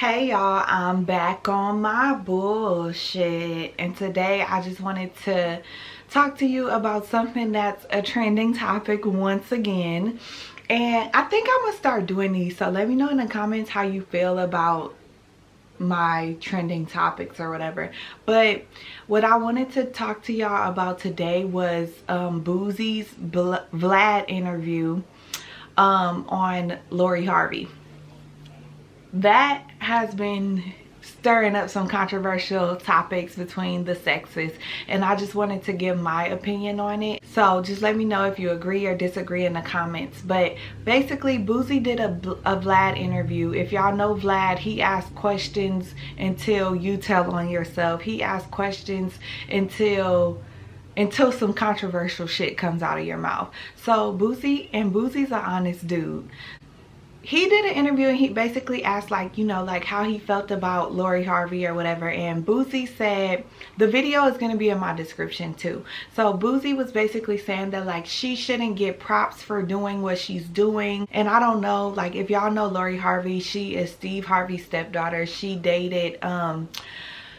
Hey y'all, I'm back on my bullshit, and today I just wanted to talk to you about something that's a trending topic once again. And I think I'm gonna start doing these, so let me know in the comments how you feel about my trending topics or whatever. But what I wanted to talk to y'all about today was Boosie's Vlad interview on Lori Harvey. That has been stirring up some controversial topics between the sexes, and I just wanted to give my opinion on it. So just let me know if you agree or disagree in the comments. But basically, Boosie did a Vlad interview. If y'all know Vlad, he asks questions until you tell on yourself. He asks questions until some controversial shit comes out of your mouth. So Boosie's an honest dude. He did an interview and he basically asked, like, you know, like how he felt about Lori Harvey or whatever. And Boosie said, the video is going to be in my description too. So Boosie was basically saying that, like, she shouldn't get props for doing what she's doing. And I don't know, like, if y'all know Lori Harvey, she is Steve Harvey's stepdaughter. She dated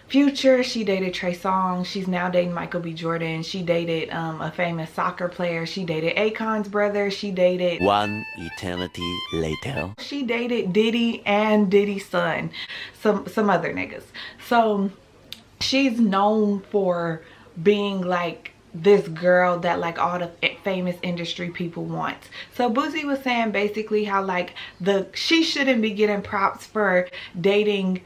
Future, she dated Trey Songz, she's now dating Michael B. Jordan, she dated a famous soccer player, she dated Akon's brother, she dated one eternity later, she dated Diddy and Diddy's son, some other niggas. So she's known for being like this girl that like all the famous industry people want. So Boosie was saying basically how like she shouldn't be getting props for dating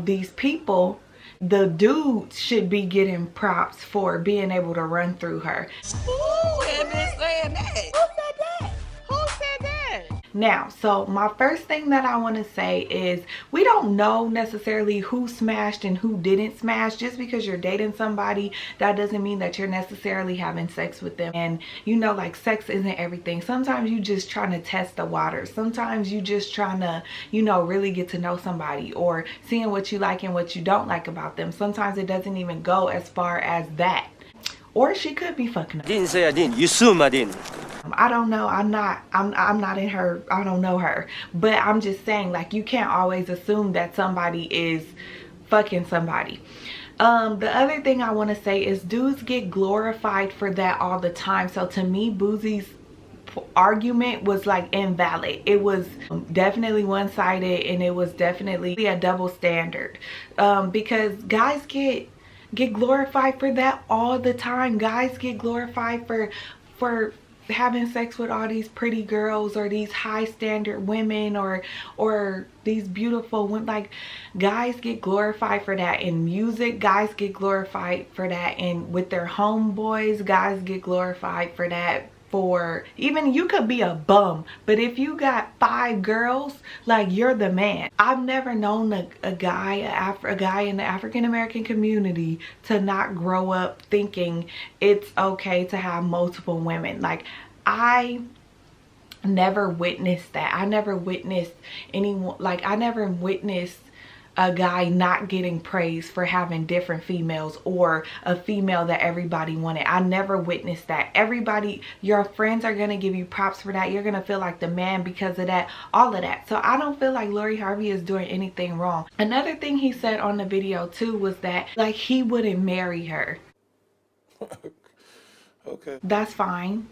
these people. The dudes should be getting props for being able to run through her. Who had been saying that? Who said that? Who said that? Now, so my first thing that I want to say is we don't know necessarily who smashed and who didn't smash. Just because you're dating somebody, that doesn't mean that you're necessarily having sex with them. And you know, like, sex isn't everything. Sometimes you just trying to test the waters. Sometimes you just trying to, you know, really get to know somebody or seeing what you like and what you don't like about them. Sometimes it doesn't even go as far as that. Or she could be fucking up. didn't say I didn't. You assume I didn't. I don't know. I'm not in her. I don't know her. But I'm just saying, like, you can't always assume that somebody is fucking somebody. The other thing I want to say is dudes get glorified for that all the time. So to me, Boosie's argument was like invalid. It was definitely one-sided, and it was definitely a double standard. Because guys get glorified for that all the time. Guys get glorified for having sex with all these pretty girls or these high standard women or these beautiful women. Like, guys get glorified for that in music. Guys get glorified for that with their homeboys. Guys get glorified for that. For even, you could be a bum, but if you got 5 girls, like, you're the man. I've never known a guy in the African American community to not grow up thinking it's okay to have multiple women. Like, I never witnessed that. I never witnessed anyone, like, I never witnessed a guy not getting praise for having different females or a female that everybody wanted. I never witnessed that. Everybody, your friends are gonna give you props for that. You're gonna feel like the man because of that, all of that. So I don't feel like Lori Harvey is doing anything wrong. Another thing he said on the video too was that, like, he wouldn't marry her. Okay. That's fine.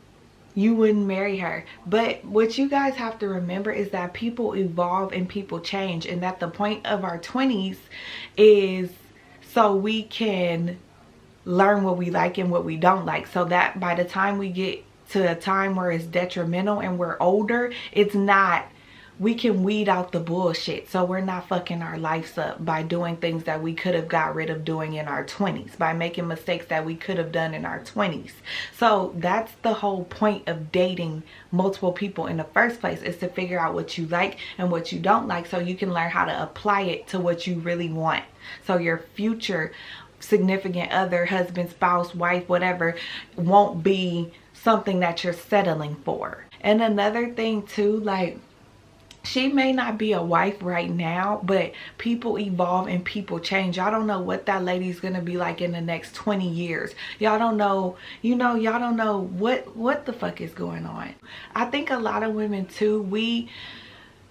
You wouldn't marry her. But what you guys have to remember is that people evolve and people change, and that the point of our 20s is so we can learn what we like and what we don't like, so that by the time we get to a time where it's detrimental and we're older, it's not, we can weed out the bullshit, so we're not fucking our lives up by doing things that we could have got rid of doing in our 20s, by making mistakes that we could have done in our 20s. So that's the whole point of dating multiple people in the first place, is to figure out what you like and what you don't like, so you can learn how to apply it to what you really want. So your future significant other, husband, spouse, wife, whatever, won't be something that you're settling for. And another thing too, like, she may not be a wife right now, but people evolve and people change. Y'all don't know what that lady's gonna be like in the next 20 years. Y'all don't know, you know, y'all don't know what the fuck is going on. I think a lot of women too, we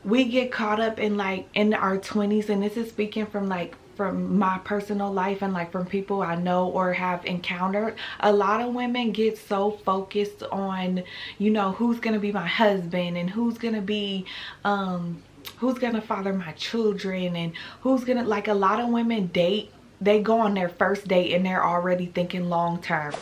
we get caught up in like in our 20s, and this is speaking from like from my personal life and like from people I know or have encountered. A lot of women get so focused on, you know, who's gonna be my husband and who's gonna be who's gonna father my children, and who's gonna, like, a lot of women date, they go on their first date and they're already thinking long term.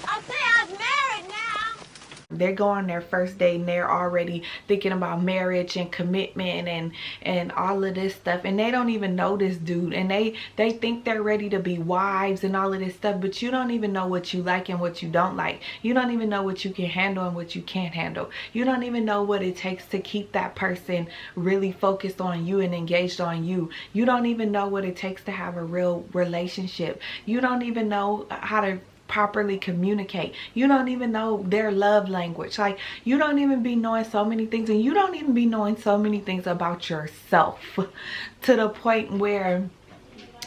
I say I'm married now. They go on their first date and they're already thinking about marriage and commitment and all of this stuff, and they don't even know this dude, and they think they're ready to be wives and all of this stuff, but you don't even know what you like and what you don't like. You don't even know what you can handle and what you can't handle. You don't even know what it takes to keep that person really focused on you and engaged on you. You don't even know what it takes to have a real relationship. You don't even know how to properly communicate. You don't even know their love language. Like, you don't even be knowing so many things, and you don't even be knowing so many things about yourself to the point where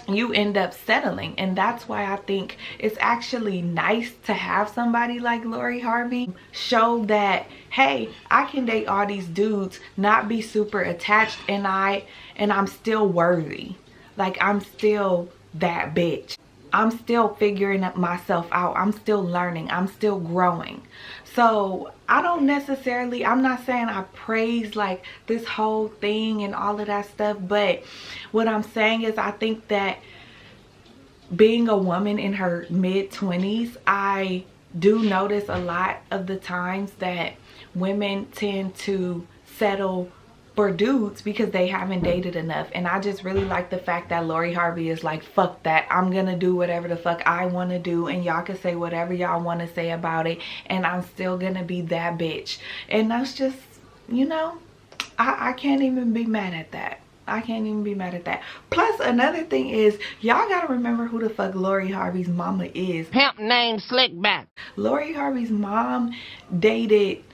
you end up settling. And that's why I think it's actually nice to have somebody like Lori Harvey show that, hey, I can date all these dudes, not be super attached, and I'm still worthy. Like, I'm still that bitch. I'm still figuring myself out. I'm still learning. I'm still growing. So I don't necessarily, I'm not saying I praise like this whole thing and all of that stuff, but what I'm saying is I think that being a woman in her mid-20s, I do notice a lot of the times that women tend to settle for dudes because they haven't dated enough. And I just really like the fact that Lori Harvey is like, fuck that, I'm gonna do whatever the fuck I want to do, and y'all can say whatever y'all want to say about it, and I'm still gonna be that bitch. And that's just, you know, I can't even be mad at that. I can't even be mad at that. Plus, another thing is, y'all gotta remember who the fuck Lori Harvey's mama is. Pimp named Slickback. Lori Harvey's mom dated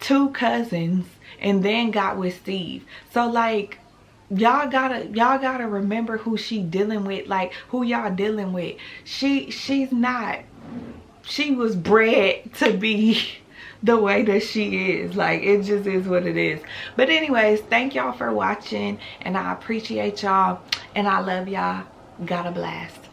2 cousins and then got with Steve. So like, y'all gotta remember who she dealing with, like who y'all dealing with. She was bred to be the way that she is. Like, it just is what it is. But anyways, thank y'all for watching, and I appreciate y'all, and I love y'all. Got a blast.